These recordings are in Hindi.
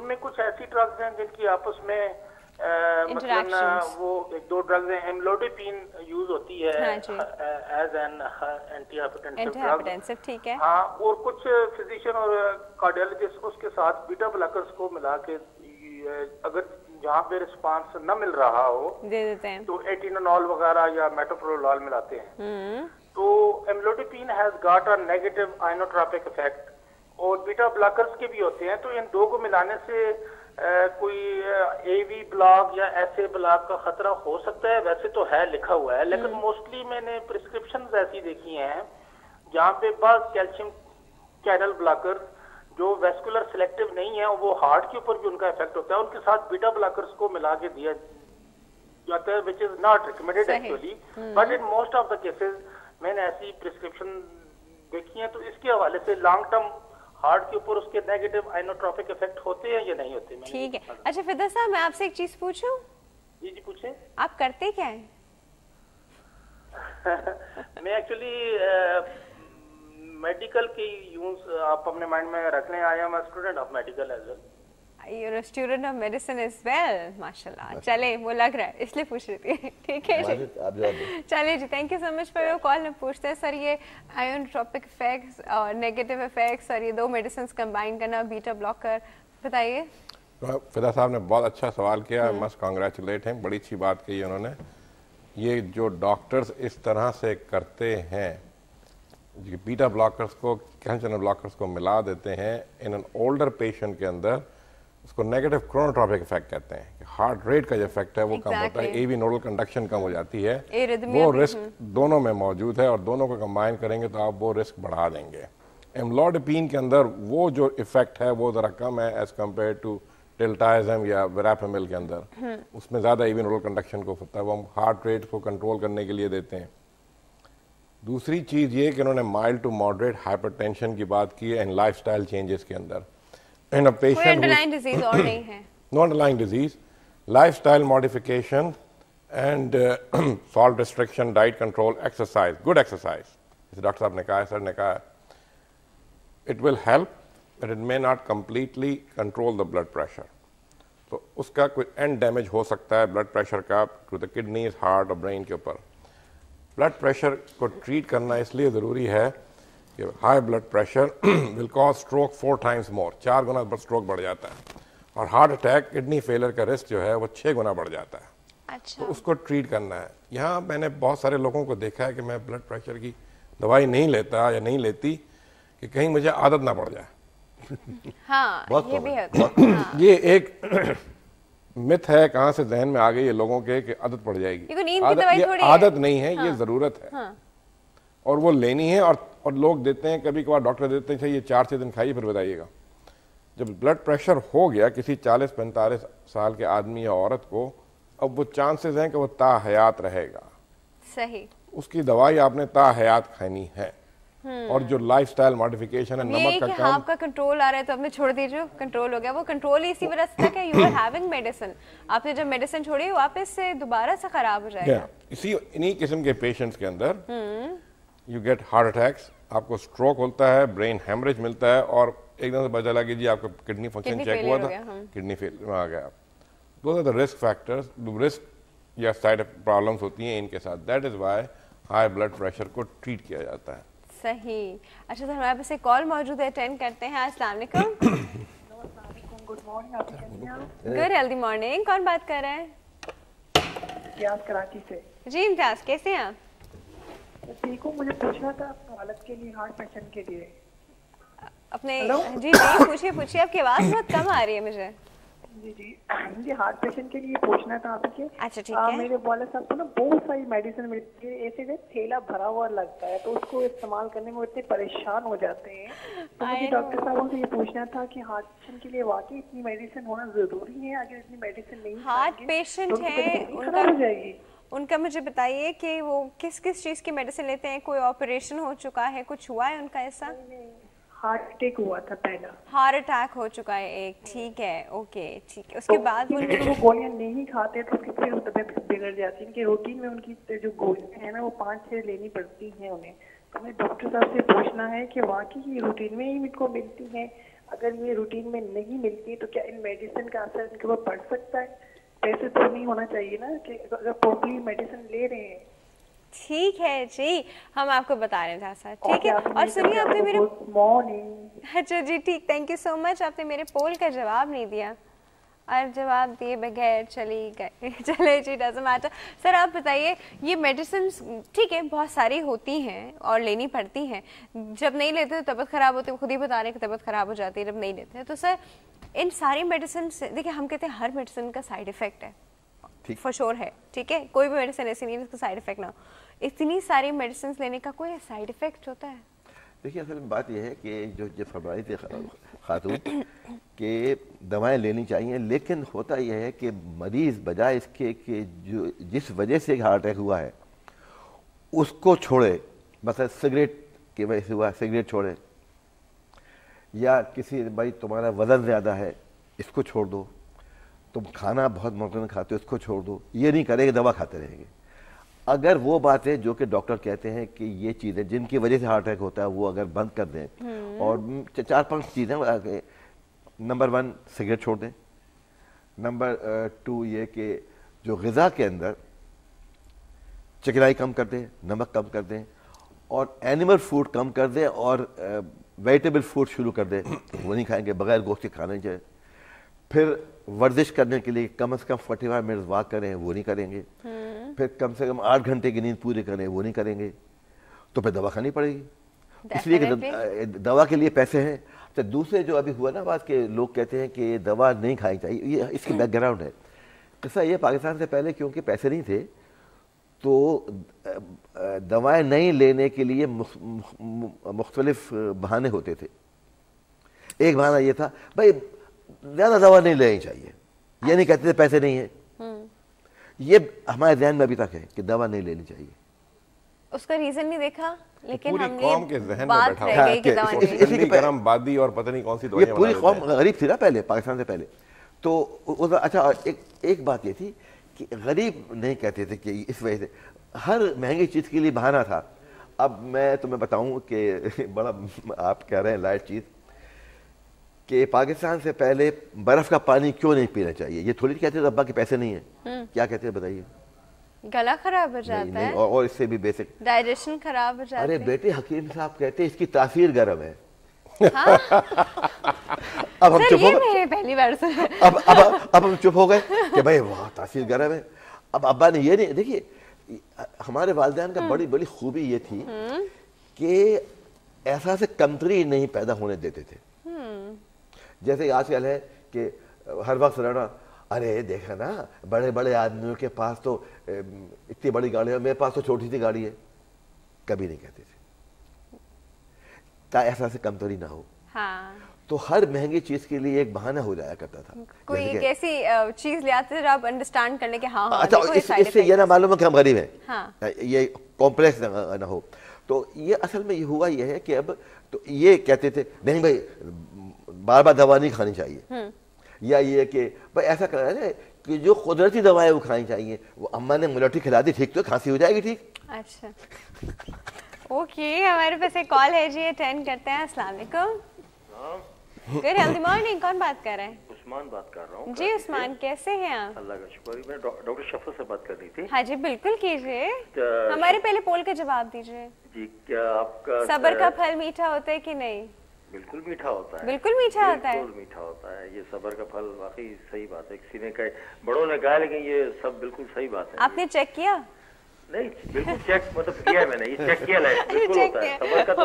उनमें कुछ ऐसी ड्रग्स हैं जिनकी आपस में मतलब वो एक दो ड्रग्स हैं, एम्लोडिपिन यूज होती है एज एन एंटी-हाइपरटेंसिव, ठीक है। हाँ, और कुछ फिजिशियन और कार्डियोलॉजिस्ट उसके साथ बीटा ब्लॉकर्स को मिला के अगर जहाँ पे रिस्पांस न मिल रहा हो दे देते हैं, तो एटिनोल वगैरह या मेटोप्रोलोल मिलाते हैं। तो amlodipine has got a negative inotropic effect, और बीटा ब्लॉकर्स के भी होते हैं। तो इन दो को मिलाने से कोई एवी ब्लॉक या ऐसे ब्लॉक का खतरा हो सकता है, वैसे तो है लिखा हुआ है, लेकिन मोस्टली मैंने प्रिस्क्रिप्शन ऐसी देखी हैं जहाँ पे बस कैल्शियम चैनल ब्लॉकर जो वेस्कुलर सिलेक्टिव नहीं है, वो हार्ट के ऊपर भी उनका इफेक्ट होता है, उनके साथ बीटा ब्लॉकर्स को मिला के दिया जाता है, which is not recommended actually, but in most of the cases मैंने ऐसी प्रिस्क्रिप्शन देखी है। तो इसके हवाले से लॉन्ग टर्म हार्ट के ऊपर उसके नेगेटिव आइनोट्रोपिक इफेक्ट होते हैं या नहीं होते? ठीक है। अच्छा फिदा साहब, मैं आपसे एक चीज पूछूं? जी जी पूछें। आप करते क्या हैं? मैं एक्चुअली मेडिकल की यूज आप अपने माइंड में रख लें, I am a student of medical as well. You're a student of medicine as well, माशाल्लाह। चले, वो लग रहा है, इसलिए पूछ रही थी। ठीक है जी, चलिए जी, thank you so much for your call. मैं पूछते हैं सर, ये आयोनोट्रोपिक इफेक्ट्स और नेगेटिव इफेक्ट्स और ये दो मेडिसिन कंबाइन करना, बीटा ब्लॉकर, बताइए। फिदा साहब ने बहुत अच्छा सवाल किया, मस्ट कांग्रेचुलेट हैं, बड़ी अच्छी बात कही उन्होंने। ये जो डॉक्टर्स इस तरह से करते हैं, बीटा ब्लॉकर्स को कैल्शियम चैनल ब्लॉकर्स को मिला देते हैं इन एन ओल्डर पेशेंट के अंदर, उसको नेगेटिव क्रोनोट्रोपिक इफेक्ट कहते हैं कि हार्ट रेट का जो इफेक्ट है वो कम होता है, एवी नोडल कंडक्शन कम हो जाती है, वो रिस्क दोनों में मौजूद है और दोनों को कंबाइन करेंगे तो आप वो रिस्क बढ़ा देंगे। एम्लोडिपिन के अंदर वो जो इफेक्ट है वो ज़रा कम है एज कम्पेयर टू टिल्टाइजम या वेरापेमिल के अंदर, उसमें ज़्यादा एवी नोडल कंडक्शन को होता है, वो हम हार्ट रेट को कंट्रोल करने के लिए देते हैं। दूसरी चीज़ ये कि उन्होंने माइल्ड टू मॉडरेट हाइपरटेंशन की बात की है इन लाइफस्टाइल चेंजेस के अंदर। In a patient कोई underlying disease और नहीं है, no underlying disease, lifestyle modification and salt restriction, diet control, exercise, good exercise, जैसे डॉक्टर साहब ने कहा, सर ने कहा, it will help, but it may not completely control the blood pressure. तो उसका कोई end damage हो सकता है ब्लड प्रेशर का to the kidneys, heart और brain के ऊपर। ब्लड प्रेशर को ट्रीट करना इसलिए ज़रूरी है कि high blood pressure will cause stroke 4 times more, 4 Guna stroke बढ़ जाता है, और हार्ट अटैक किडनी फेलियर का रिस्क जो है वो 6 गुना बढ़ जाता है। अच्छा। तो उसको ट्रीट करना है। यहाँ मैंने बहुत सारे लोगों को देखा है कि मैं ब्लड प्रेशर की दवाई नहीं लेता या नहीं लेती कि कहीं मुझे आदत ना पड़ जाए। हाँ, ये भी है। ये एक मिथ है, कहाँ से जहन में आ गई है लोगों के कि आदत पड़ जाएगी। ये आदत नहीं है, ये जरूरत है और वो लेनी है। और लोग देते हैं, कभी कभार डॉक्टर देते हैं ये 4-6 दिन खाइए फिर बताइएगा। जब ब्लड प्रेशर हो गया किसी 40-45 साल के आदमी या औरत को, अब वो चांसेस हैं कि वो ताहयात रहेगा। सही। उसकी दवाई आपने ताहयात खानी है। और जो लाइफस्टाइल मॉडिफिकेशन है, नमक का काम, आपका कंट्रोल आ रहा है तो आपने छोड़ दीजिए, कंट्रोल हो गया। वो कंट्रोल इसी वजह से था कि यू आर हैविंग मेडिसिन, आपने जब मेडिसिन छोड़ी वापस से दोबारा से खराब हो जाएगा। इन्हीं किस्म के पेशेंट्स के अंदर यू गेट हार्ट अटैक्स, आपको स्ट्रोक होता है, ब्रेन हेमरेज मिलता है, और एकदम से पता चला कि जी आपका किडनी फंक्शन चेक हुआ था, किडनी फेल में आ गया। Those are the risk factors, risk या साइड प्रॉब्लम्स होती हैं इनके साथ। That is why high blood pressure को ट्रीट किया जाता है। सही। अच्छा सर, हमारे पास एक कॉल मौजूद है, अटेंड करते हैं। अस्सलाम वालेकुम। Good morning. आप कैसे हैं? Good healthy morning. कौन बात कर रहे हैं? इम्तियाज कराची से। जी इम्तियाज, कैसे हैं आप? ठीक हूँ। मुझे पूछना था हालत के लिए, हार्ट पेशेंट के लिए अपने। जी जी पूछिए, आपकी आवाज़ बहुत कम आ रही है मुझे। जी मुझे हार्ट पेशेंट के लिए पूछना था आपसे। अच्छा ठीक है। मेरे वाले साहब को ना बहुत सारी मेडिसिन मिलती है, ऐसे थैला भरा हुआ लगता है, तो उसको इस्तेमाल करने में इतने परेशान हो जाते हैं। तो मुझे डॉक्टर साहब से ये पूछना था कि हार्ट पेशेंट के लिए वाकई इतनी मेडिसिन होना जरूरी है? अगर इतनी मेडिसिन नहीं हार्ट पेशेंट है उनका मुझे बताइए कि वो किस किस चीज़ की मेडिसिन लेते हैं? कोई ऑपरेशन हो चुका है, कुछ हुआ है उनका ऐसा? हार्ट अटैक हुआ था पहला। हार्ट अटैक हो चुका है एक, ठीक है, ओके ठीक है। उसके बाद वो गोलियां नहीं खाते तो उसकी फिर तबीयत बिगड़ जाती है। इनके रूटीन में उनकी जो गोलियां हैं ना वो 5-6 लेनी पड़ती हैं उन्हें। तो मैं डॉक्टर साहब से पूछना है कि वाकई रूटीन में ही इनको मिलती है, अगर ये रूटीन में नहीं मिलती तो क्या इन मेडिसिन का असर इनके ऊपर पड़ सकता है? वैसे तो नहीं होना चाहिए ना कि अगर प्रॉपर्ली मेडिसिन ले रहे हैं। ठीक है जी, हम आपको बता रहे हैं सर, ठीक है। और सुनिए, आपने मेरे मॉर्निंग। अच्छा जी, ठीक, थैंक यू सो मच। आपने मेरे पोल का जवाब नहीं दिया और जवाब दिए बगैर चली गए। चले जी, डजंट मैटर। सर आप बताइए, ये मेडिसिन ठीक है बहुत सारी होती हैं और लेनी पड़ती हैं, जब नहीं लेते तो तबीयत खराब होती है, खुद ही बता रहे हैं कि तबीयत खराब हो जाती है जब नहीं लेते हैं। तो सर इन सारी मेडिसिन से, देखिए हम कहते हैं हर मेडिसिन का साइड इफेक्ट है, फॉर श्योर है, ठीक है, कोई भी मेडिसिन ऐसी नहीं है जिसका साइड इफेक्ट ना हो। इतनी सारी मेडिसिन लेने का कोई साइड इफेक्ट होता है? देखिए असल में बात यह है कि जो फरमाई थी खातून कि दवाएं लेनी चाहिए, लेकिन होता यह है कि मरीज़ बजाय इसके कि जो जिस वजह से हार्ट अटैक हुआ है उसको छोड़े, मतलब सिगरेट की वजह से हुआ सिगरेट छोड़े, या किसी भाई तुम्हारा वज़न ज़्यादा है इसको छोड़ दो, तुम खाना बहुत मुमकिन खाते हो इसको छोड़ दो, ये नहीं करेंगे दवा खाते रहेंगे। अगर वो बात है जो कि डॉक्टर कहते हैं कि ये चीज़ें जिनकी वजह से हार्ट अटैक होता है वो अगर बंद कर दें, और 4-5 चीज़ें, नंबर 1 सिगरेट छोड़ दें, नंबर 2 ये कि जो ग़िज़ा के अंदर चिकनाई कम कर दें, नमक कम कर दें, और एनिमल फूड कम कर दें, और वेजिटेबल फूड शुरू कर दें, वो नहीं खाएंगे, बगैर गोश्त के खाना नहीं चाहिए। फिर वर्जिश करने के लिए कम से कम 45 मिनट वॉक करें, वो नहीं करेंगे। फिर कम से कम 8 घंटे की नींद पूरी करें, वो नहीं करेंगे, तो फिर दवा खानी पड़ेगी, इसलिए कि दवा के लिए पैसे हैं। तो दूसरे जो अभी हुआ ना बात के लोग कहते हैं कि दवा नहीं खानी चाहिए, ये इसकी बैकग्राउंड है। किस्सा ये पाकिस्तान से पहले क्योंकि पैसे नहीं थे तो दवाएं नहीं लेने के लिए मुख्तलिफ बहाने होते थे। एक बहाना ये था भाई ज़्यादा दवा नहीं लेनी चाहिए, ये नहीं कहते थे पैसे नहीं है, ये हमारे ध्यान में अभी तक है कि दवा नहीं लेनी चाहिए। उसका रीजन नहीं देखा, लेकिन पूरी हमने कौम के जहन में बैठा हुआ है कि गरम बादी और पता नहीं कौन सी दवाइयां, ये पूरी कौम गरीब थी ना पहले, पाकिस्तान से पहले तो अच्छा एक बात ये थी कि गरीब नहीं कहते थे कि इस वजह से हर महंगी चीज़ के लिए बहाना था। अब मैं तुम्हें बताऊं कि बड़ा आप कह रहे हैं लाइट चीज़ कि पाकिस्तान से पहले बर्फ़ का पानी क्यों नहीं पीना चाहिए, ये थोड़ी कहते थे अब्बा के पैसे नहीं है, क्या कहते हैं बताइए? गला खराब हो जाता है, और इससे भी बेसिक डाइजेशन खराब हो जाता है। अरे बेटे हकीम साहब कहते हैं इसकी तासीर गर्म है। हाँ? अब हम चुप हो गए, पहली बार सुना। अब हम चुप हो गए कि भाई वाह तासीर गर्म है। अब अब्बा ने ये नहीं, देखिए हमारे वालिदैन का बड़ी बड़ी खूबी ये थी कि ऐसा से कमतरी नहीं पैदा होने देते थे। जैसे आजकल है कि हर वक्त रहना, अरे देखा ना बड़े बड़े आदमियों के पास तो इतनी बड़ी गाड़ी है, मेरे पास तो छोटी सी गाड़ी है, कभी नहीं कहते थे ताकि ऐसा से कमतरी ना हो। हाँ। तो हर महंगी चीज के लिए एक बहाना हो जाया करता था, कोई एक ऐसी चीज ले आते थे आप अंडरस्टैंड करने के। हाँ, हाँ, अच्छा इससे ये ना मालूम है कि हम गरीब हैं, हाँ। ये कॉम्प्लेक्स ना हो। तो ये असल में ये हुआ ये है कि अब तो ये कहते थे नहीं भाई बार बार दवा नहीं खानी चाहिए, या ये कि भाई ऐसा करना है कि जो कुदरती दवाएं वो खानी चाहिए। वो अम्मा ने मुलट्ठी खिला दी, ठीक तो खांसी हो जाएगी ठीक। अच्छा ओके, हमारे पास एक कॉल है जी, अटेंड करते हैं। अस्सलाम वालेकुम। गुड हेल्दी मॉर्निंग, कौन बात कर रहे हैं? उस्मान बात कर रहा हूँ जी। उस्मान कैसे हैं आप? अल्लाह का शुक्र। मैं डॉक्टर शफा से बात कर रही थी। हाँ जी बिल्कुल कीजिए, हमारे पहले पोल का जवाब दीजिए जी। क्या आपका सब्र का फल मीठा होता है कि नहीं? बिल्कुल मीठा होता है, बिल्कुल मीठा होता है, बिल्कुल मीठा होता है। ये सब्र का फल वाकई सही बात है, किसी ने कहा, बड़ों ने कहा, लेकिन ये सब बिल्कुल सही बात है। आपने चेक किया? नहीं बिल्कुल चेक मतलब किया है मैंने, ये चेक किया है, बिल्कुल होता है सब्र का तो।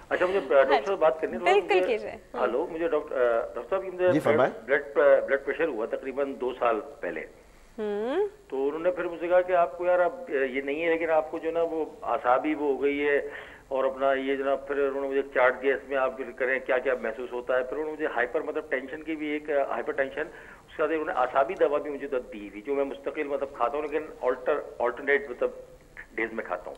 अच्छा मुझे डॉक्टर से बात करनी है, बिल्कुल कीजिए। हेलो, मुझे डॉक्टर साहब मुझे ब्लड प्रेशर हुआ तकरीबन 2 साल पहले। तो उन्होंने फिर मुझे कहा कि आपको यार अब ये नहीं है, लेकिन आपको जो ना वो आसाबी वो हो गई है, और अपना ये जनाब फिर उन्होंने मुझे चार्ट दिया, इसमें आप करें क्या क्या महसूस होता है। फिर उन्होंने मुझे हाइपर मतलब टेंशन की भी एक हाइपर टेंशन, उसके बाद उन्होंने आसाबी दवा भी मुझे दी थी, जो मैं मुस्तकिल मतलब खाता हूँ, लेकिन ऑल्टरनेट मतलब डेज में खाता हूँ।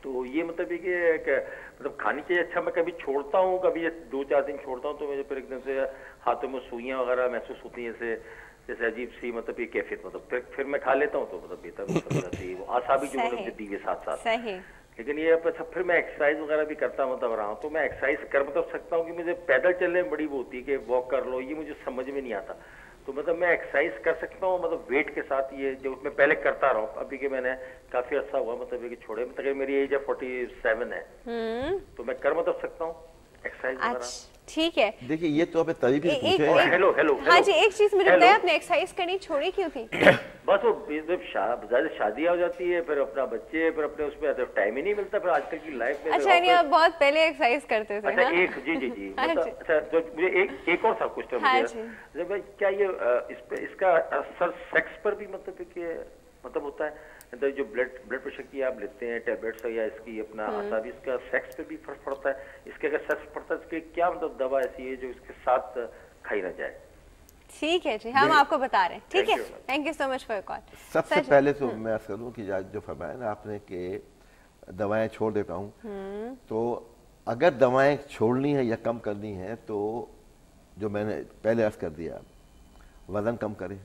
तो ये मतलब ये कि मतलब खानी चाहिए। अच्छा मैं कभी छोड़ता हूँ, कभी 2-4 दिन छोड़ता हूँ, तो मुझे फिर एकदम से हाथों में सुइयाँ वगैरह महसूस होती हैं, जैसे अजीब सी मतलब ये कैफियत, मतलब फिर मैं खा लेता हूँ तो मतलब बेहतर हो जाती है। वो आसाबी जो मुझे दी है साथ साथ। लेकिन ये अच्छा फिर मैं एक्सरसाइज वगैरह भी करता मतलब रहा हूँ, तो मैं एक्सरसाइज कर मतलब सकता हूँ कि मुझे पैदल चलने में बड़ी वो होती है कि वॉक कर लो, ये मुझे समझ में नहीं आता। तो मतलब मैं एक्सरसाइज कर सकता हूँ मतलब वेट के साथ, ये जो मैं पहले करता रहा हूँ, अभी के मैंने काफी अच्छा हुआ मतलब कि छोड़े, मतलब मेरी एज है 47 है, तो मैं कर मतलब सकता हूँ एक्सरसाइज वगैरह। ठीक है, देखिए ये तो आपने तरीके से पूछे। हेलो हेलो, हाँ जी, एक चीज मुझे बताया, आपने एक्सरसाइज करनी छोड़ी क्यों थी? बस वो ज्यादा शादियां हो जाती है, फिर अपना बच्चे, फिर अपने उसमें टाइम ही नहीं मिलता फिर आजकल की लाइफ में। अच्छा, नहीं आप बहुत पहले एक्सरसाइज करते थे? अच्छा हाँ? एक जी मतलब अच्छा, तो मुझे एक और था क्वेश्चन मुझे, क्या ये इसका असर सेक्स पर भी मतलब होता है? मतलब जो ब्लड प्रेशर की आप लेते हैं टेबलेट्स या इसकी अपना आसाबी, इसका सेक्स पे भी फर्क पड़ता है? इसके अगर सेक्स पड़ता है, इसके क्या मतलब दवा ऐसी है जो इसके साथ खाई ना जाए? ठीक है जी, हम आपको बता रहे हैं। ठीक है, thank you so much for your call. सबसे पहले तो मैं अर्ज करूं कि जो फरमाया ना आपने कि दवाएं छोड़ देता हूं, तो अगर दवाएं छोड़नी है या कम करनी है तो जो मैंने पहले अर्ज कर दिया, वजन कम करें,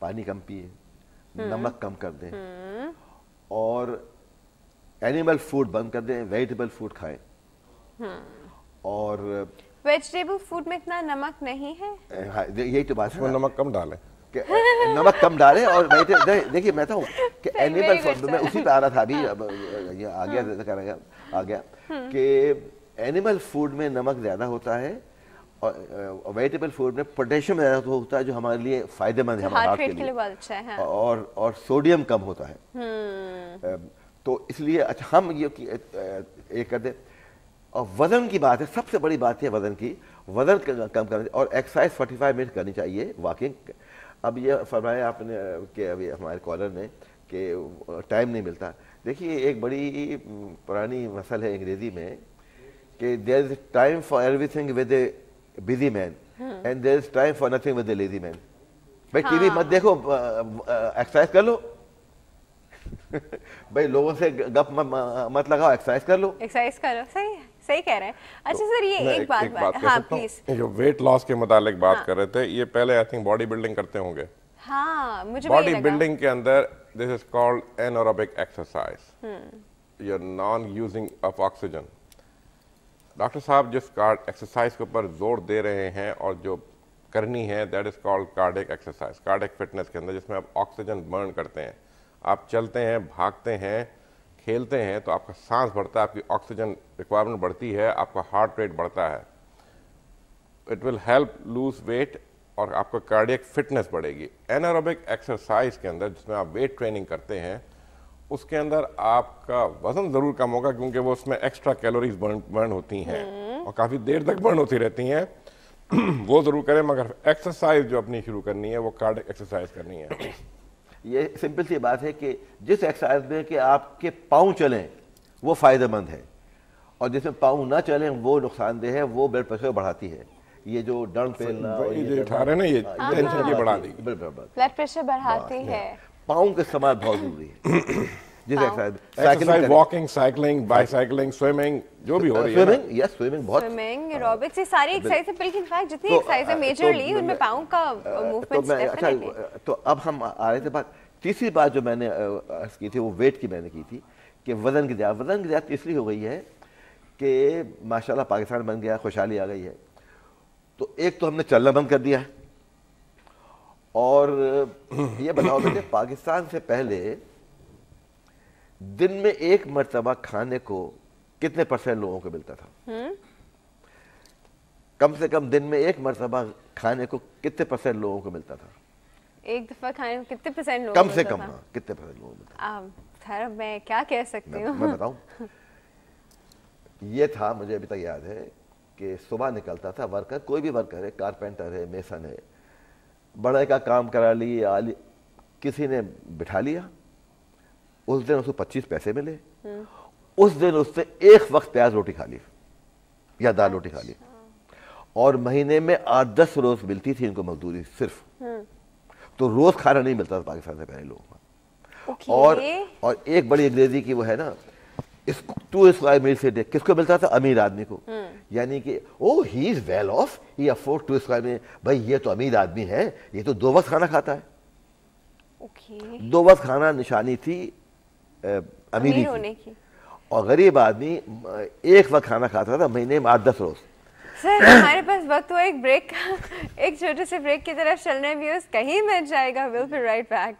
पानी कम पिए, नमक कम कर दें, और एनिमल फूड बंद कर दें, वेजिटेबल फूड खाएं। और वेजिटेबल फूड में इतना नमक नहीं है। हाँ, यही तो बात है, नमक कम डालें, नमक कम डालें। और देखिए मैं तो कि एनिमल फूड में उसी पे आ रहा था अभी, ये आ गया कि एनिमल फूड में नमक ज्यादा होता है और वेजिटेबल फूड में पोटेशियम ज्यादा होता है, जो हमारे लिए फायदेमंद है, हमारे हार्ट के लिए बहुत अच्छा है। और सोडियम कम होता है। तो इसलिए अच्छा हम ये कर दें। और वजन की बात है, सबसे बड़ी बात है वजन की, वजन कम करना और एक्सरसाइज 45 मिनट करनी चाहिए, वॉकिंग। अब ये फरमाया आपने कि अभी हमारे कॉलर ने कि टाइम नहीं मिलता। देखिए एक बड़ी पुरानी मसल है अंग्रेजी में कि there is time for everything with a busy man and there is time for nothing with a lazy man. भाई टीवी मत देखो, एक्सरसाइज कर लो। भाई लोगों से गप मत लगाओ, एक्सरसाइज कर लो। सही कह रहे हैं। अच्छा सर, ये एक बात हाँ प्लीज, जो वेट लॉस के मुतालिक बात कर रहे थे, ये पहले आई थिंक बॉडी बिल्डिंग करते होंगे। हाँ, मुझे बॉडी बिल्डिंग के अंदर this is called anaerobic exercise, your non using of oxygen. Doctor साहब जिस एक्सरसाइज के ऊपर जोर दे रहे हैं और जो करनी है, that is called cardiac exercise, cardiac fitness के अंदर, जिसमें आप ऑक्सीजन बर्न करते हैं। आप चलते हैं, भागते हैं, खेलते हैं, तो आपका सांस बढ़ता है, आपकी ऑक्सीजन रिक्वायरमेंट बढ़ती है, आपका हार्ट रेट बढ़ता है। It will help lose weight और आपका कार्डियक फिटनेस बढ़ेगी। एनारोबिक एक्सरसाइज के अंदर जिसमें आप वेट ट्रेनिंग करते हैं, उसके अंदर आपका वजन जरूर कम होगा, क्योंकि वो उसमें एक्स्ट्रा कैलोरीज बर्न होती हैं और काफी देर तक बर्न होती रहती हैं। वो जरूर करें, मगर एक्सरसाइज जो अपनी शुरू करनी है वो कार्डियक एक्सरसाइज करनी है। ये सिंपल सी बात है कि जिस एक्सरसाइज में कि आपके पाँव चलें वो फायदेमंद है, और जिसमें पाँव ना चलें वो नुकसानदेह है, वो ब्लड प्रेशर बढ़ाती है। ये जो डंड पेलना ये उठा रहे ना, ये टेंशन की बढ़ा देगी, ब्लड प्रेशर बढ़ाती है। पाँव का इस्तेमाल बहुत जरूरी है। जिस exercise, walking, cycling, bicycling, swimming, जो भी हो रही है, स्विमिंग बहुत, स्विमिंग, एरोबिक्स, ये सारी एक्सरसाइज है। बल्कि इनफैक्ट जितनी एक्सरसाइज है मेजरली उनमें पाँव का मूवमेंट डेफिनेटली। तो अब हम आ रहे थे बात, तीसरी बात जो मैंने की थी वो वेट की मैंने की थी कि वजन की ज़्यादा तीसरी हो गई है कि माशाल्लाह पाकिस्तान बन गया, खुशहाली आ गई है। तो एक तो हमने चलना बंद कर दिया है, और ये बताओ बेटे, पाकिस्तान से पहले दिन में एक मरतबा खाने को कितने % लोगों को मिलता था? कम से कम दिन में एक मरतबा खाने को कितने % लोगों को मिलता था? एक दफा खाने को कितने % लोगों कम से कम, हाँ, कितने % लोगों को मिलता? सर मैं क्या कह सकती हूँ, मैं बताऊं? ये था, मुझे अभी तक याद है कि सुबह निकलता था वर्कर, कोई भी वर्कर है, कारपेंटर है, मेसन है, बड़े का काम करा लिया, किसी ने बिठा लिया, उस दिन उसको 25 पैसे मिले, उस दिन उससे एक वक्त प्याज रोटी खा ली या दाल रोटी खा ली, और महीने में 8-10 रोज मिलती थी इनको मजदूरी सिर्फ। तो रोज खाना नहीं मिलता था पाकिस्तान से पहले लोगों को। और एक बड़ी अंग्रेजी की वो है ना, 2 स्क्वायर मील से किसको मिलता था? अमीर आदमी को। यानी कि oh he is well off, he afford 2 square mile. भाई ये तो अमीर आदमी है, ये तो 2 वक्त खाना खाता है। 2 वक्त खाना निशानी थी अमीरी होने की। और गरीब आदमी एक वक्त खाना खाता था महीने में 8-10 रोज। सर हमारे पास वक्त हुआ एक ब्रेक का, एक छोटे से ब्रेक की तरफ चलने, व्यूअर्स कहीं मिल जाएगा। Will be right back.